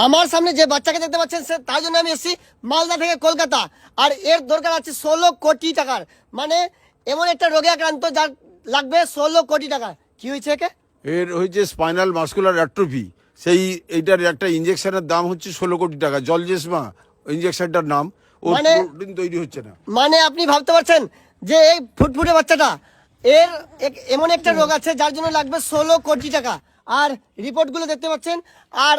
আমার সামনে যে বাচ্চাকে দেখতে পাচ্ছেন তার জন্য আমি এসেছি মালদা থেকে কলকাতা। আর এর দরকার আছে 16 কোটি টাকার, মানে এমন একটা রোগে আক্রান্ত যার লাগবে 16 কোটি টাকা। কি হয়েছে একে? এর হচ্ছে স্পাইনাল মাস্কুলার অ্যাট্রোফি। এইটার একটা ইনজেকশনের দাম হচ্ছে 16 কোটি টাকা। জলজেসমা ইনজেকশনটার নাম। ওর প্রোটিন তৈরি হচ্ছে না। মানে আপনি ভাবতে পারছেন যে এই ফুটফুটে বাচ্চাটা এর এমন একটা রোগ আছে যার জন্য লাগবে 16 কোটি টাকা। আর রিপোর্টগুলো দেখতে পাচ্ছেন। আর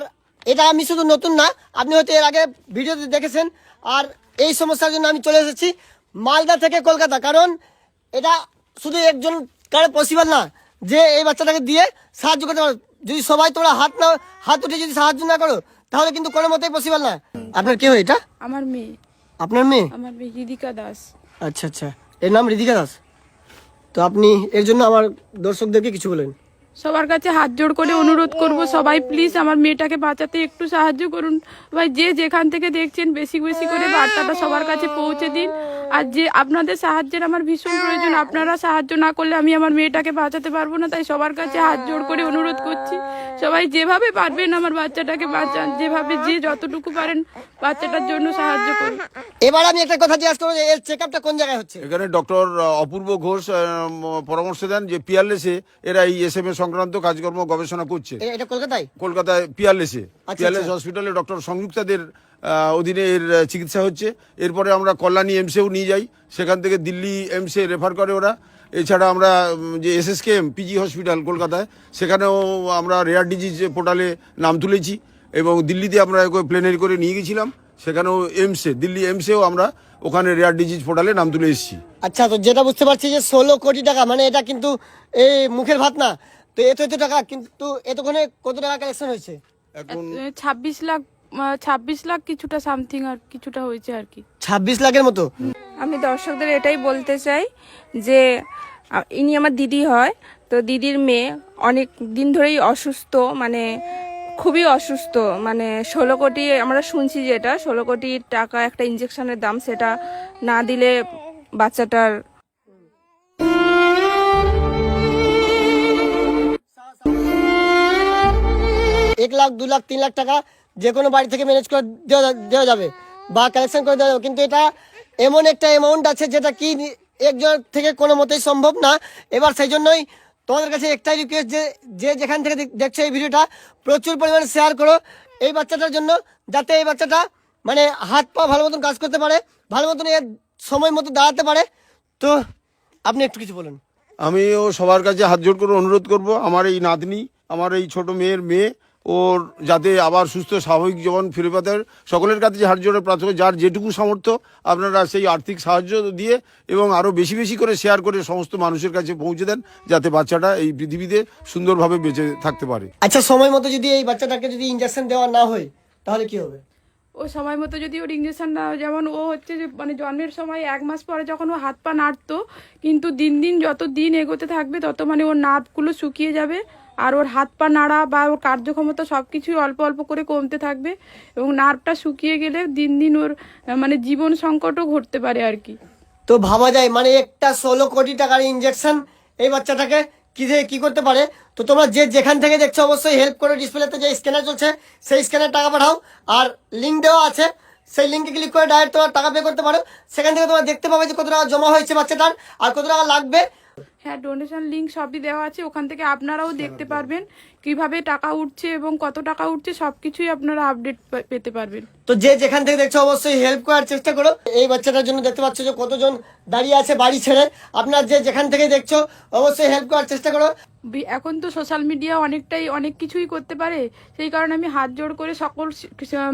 এটা আমি শুধু নতুন না, আপনি হয়তো এর আগে ভিডিওতে দেখেছেন। আর এই সমস্যার জন্য আমি চলে এসেছি মালদা থেকে কলকাতা, কারণ এটা শুধু একজন কারো পসিবল না যে এই বাচ্চাটাকে দিয়ে সাহায্য করতে পারো। যদি সবাই তোমরা হাত উঠে যদি সাহায্য না করো তাহলে কিন্তু কোনো মতেই পসিবল না। আপনার কে হয় এটা? আমার মেয়ে। আপনার মেয়ে? আমার মেয়ে রিদিকা দাস। আচ্ছা আচ্ছা, এর নাম রিদিকা দাস। তো আপনি এর জন্য আমার দর্শকদেরকে কিছু বলেন। সবার কাছে হাত জোড় করে অনুরোধ করব, সবাই প্লিজ আমার মেয়েটাকে বাঁচাতে একটু সাহায্য করুন। ভাই যে যেখান থেকে দেখছেন বেশি বেশি করে বার্তাটা সবার কাছে পৌঁছে দিন। আর যে আপনাদের সাহায্যের আমার ভীষণ প্রয়োজন, আপনারা সাহায্য না করলে আমি আমার মেয়েটাকে বাঁচাতে পারবো না। তাই সবার কাছে হাত জোড় করে অনুরোধ করছি, সবাই যেভাবে পারবেন আমার বাচ্চাটাকে বাঁচান, যেভাবে যে যতটুকু পারেন বাচ্চাটার জন্য সাহায্য করুন। এবার আমি একটা কথা জিজ্ঞাসা করবো, এর চেকআপটা কোন জায়গায় হচ্ছে? এখানে ডক্টর অপূর্ব ঘোষ পরামর্শ দেন যে পিয়ারলেসে এরা এই এসএমএ সংক্রান্ত কাজকর্ম গবেষণা করছে। এটা কলকাতায়? কলকাতায় পিয়ারলেসে, আচ্ছা, পিয়ারলেস আচ্ছা। হসপিটালে ডক্টর সংযুক্তাদের অধীনে এর চিকিৎসা হচ্ছে। এরপরে আমরা কল্যাণী এমসেও নিয়ে যাই, সেখান থেকে দিল্লি এমসে রেফার করে ওরা। এছাড়া আমরা যে এসএসকেএম পিজি হসপিটাল কলকাতায়, সেখানেও আমরা রেয়ার ডিজিজ পোর্টালে নাম তুলেছি। এবং দিল্লিতে আমরা প্লেনে করে নিয়ে গেছিলাম, সেখানেও দিল্লি এমসেও আমরা ওখানে রেয়ার ডিজিজ পোর্টালে নাম তুলে এসেছি। আচ্ছা, তো যেটা বুঝতে পারছি যে 16 কোটি টাকা, মানে এটা কিন্তু এই মুখের ভাত না। তো এত টাকা, কিন্তু এতক্ষণে কত টাকা কালেকশন হয়েছে? এখন 26 লাখ কিছুটা সামথিং আর কিছুটা হয়েছে আর কি। 26 লাখের মতো। আমি দর্শকদের এটাই বলতে চাই যে ইনি আমার দিদি হয়। তো দিদির মেয়ে অনেক দিন ধরেই অসুস্থ, মানে খুবই অসুস্থ। মানে 16 কোটি আমরা শুনছি, যেটা 16 কোটি টাকা একটা ইঞ্জেকশনের দাম, সেটা না দিলে বাচ্চাটার 1 লাখ 2 লাখ 3 লাখ টাকা যে কোনো বাড়ি থেকে ম্যানেজ করে দেওয়া যাবে বা কালেকশন করে দেওয়া যাবে, কিন্তু এটা এমন একটা অ্যামাউন্ট আছে যেটা কি একজন থেকে কোনো মতেই সম্ভব না। এবার সেই জন্যই তোমাদের কাছে একটাই রিকোয়েস্ট যে যেখান থেকে দেখছো এই ভিডিওটা প্রচুর পরিমাণে শেয়ার করো এই বাচ্চাটার জন্য, যাতে এই বাচ্চাটা মানে হাত পা ভালো মতন কাজ করতে পারে, ভালো মতন এর সময় মতো দাঁড়াতে পারে। তো আপনি একটু কিছু বলুন। আমিও সবার কাছে হাত জোড় করে অনুরোধ করব, আমার এই নাতনি, আমার এই ছোট মেয়ে ওর যাতে আবার সুস্থ স্বাভাবিক জীবন ফিরে পেতে, সকলের কাছে হাত জোড়ে প্রার্থনা, যার যেটুকু সামর্থ্য আপনারা সেই আর্থিক সাহায্য দিয়ে এবং আরও বেশি বেশি করে শেয়ার করে সমস্ত মানুষের কাছে পৌঁছে দেন, যাতে বাচ্চাটা এই পৃথিবীতে সুন্দরভাবে বেঁচে থাকতে পারে। আচ্ছা, সময় মতো যদি এই বাচ্চাটাকে যদি ইনজেকশন দেওয়া না হয় তাহলে কি হবে? ও সময় মতো যদি ওর ইঞ্জেকশন না, যেমন ও হচ্ছে যে মানে জন্মের সময় 1 মাস পরে যখন ও হাত পা নাড়তো, কিন্তু দিন দিন যত দিন এগোতে থাকবে তত মানে ওর নার্ভগুলো শুকিয়ে যাবে, আর ওর হাত পা নাড়া বা ওর কার্যক্ষমতা সব কিছুই অল্প অল্প করে কমতে থাকবে। এবং নার্ভটা শুকিয়ে গেলে দিন দিন ওর মানে জীবন সংকটও ঘটতে পারে আর কি। তো ভাবা যায় মানে একটা 16 কোটি টাকার ইনজেকশন এই বাচ্চাটাকে কি করতে পারে। তো তোমরা যে যেখান থেকে দেখছো অবশ্যই হেল্প করো। ডিসপ্লেতে যে স্ক্যানার চলছে সেই স্ক্যানার টাকা পাঠাও, আর লিঙ্ক দেওয়া আছে, সেই লিঙ্কে ক্লিক করে ডাইরেক্ট তোমার টাকা পে করতে পারো। সেখান থেকে তোমরা দেখতে পাবে যে কত টাকা জমা হয়েছে বাচ্চাটার আর কত টাকা লাগবে। হ্যাঁ, ডোনেশন লিঙ্ক সবই দেওয়া আছে, ওখান থেকে আপনারাও দেখতে পারবেন কিভাবে টাকা উঠছে এবং কত টাকা উঠছে, সবকিছুই আপনারা আপডেট পেতে পারবেন। তো যে যেখান থেকে দেখছো অবশ্যই হেল্প করার চেষ্টা করো। এই বাচ্চাটার জন্য দেখতে পাচ্ছ যে কতজন দাঁড়িয়ে আছে বাড়ি ছেড়ে। আপনার যে যেখান থেকে দেখছো অবশ্যই হেল্প করার চেষ্টা করো। এখন তো সোশ্যাল মিডিয়া অনেক কিছুই করতে পারে, সেই কারণে আমি হাত জোড় করে সকল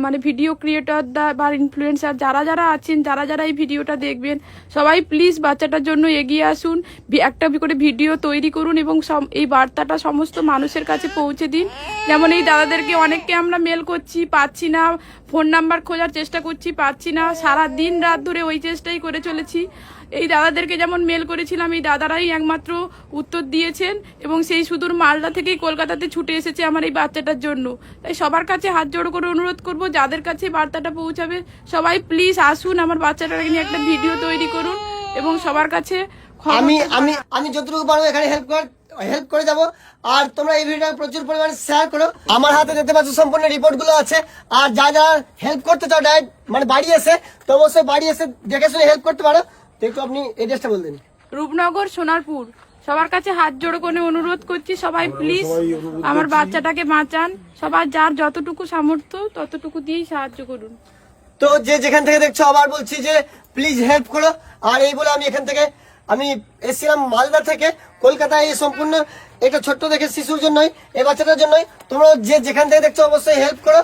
মানে ভিডিও ক্রিয়েটর বা ইনফ্লুয়েন্সার যারা আছেন, যারা এই ভিডিওটা দেখবেন, সবাই প্লিজ বাচ্চাটার জন্য এগিয়ে আসুন, একটা করে ভিডিও তৈরি করুন এবং এই বার্তাটা সমস্ত মানুষের কাছে পৌঁছে দিন। যেমন এই দাদাদেরকে অনেককে আমরা মেল করছি, পাচ্ছি না, ফোন নাম্বার খোঁজার চেষ্টা করছি, পাচ্ছি না, সারা দিন রাত ধরে ওই চেষ্টাই করে চলেছি। এই দাদাদেরকে যেমন মেল করেছিলাম, এই দাদারাই একমাত্র উত্তর দিয়েছেন এবং সেই সুদূর মালদা থেকেই কলকাতাতে ছুটে এসেছে আমার এই বাচ্চাটার জন্য। তাই সবার কাছে হাত জোড় করে অনুরোধ করব, যাদের কাছে বার্তাটা পৌঁছাবে সবাই প্লিজ আসুন, আমার বাচ্চাটাকে নিয়ে একটা ভিডিও তৈরি করুন এবং সবার কাছে আমি যতটুকু পারবো এখানে হেল্প করার হেল্প করে যাব। আর তোমরা এই ভিডিওটা প্রচুর পরিমাণে শেয়ার করো। আমার হাতে দেখতে পাচ্ছ সম্পূর্ণ রিপোর্ট গুলো আছে। আর যা যা হেল্প করতে চাও ডাইরেক্ট মানে বাড়ি এসে, তো অবশ্যই বাড়ি এসে দেখে শুনে হেল্প করতে পারো। তো একটু আপনি এড্রেসটা বলতেন। রূপনগর, সোনারপুর। সবার কাছে হাত জোড় করে অনুরোধ করছি, সবাই প্লিজ আমার বাচ্চাটাকে বাঁচান। সবার যার যতটুকু সামর্থ্য ততটুকু দিয়েই সাহায্য করুন। তো যে যেখান থেকে দেখছো আবার বলছি যে প্লিজ হেল্প করো। আর এই বলে আমি এখান থেকে আমি এসেছিলাম মালদা থেকে কলকাতায় এই সম্পূর্ণ একটা ছোট্ট দেখে শিশুর জন্যই, এই বাচ্চাটার জন্যই। তোমরা যে যেখান থেকে দেখছো অবশ্যই হেল্প করো।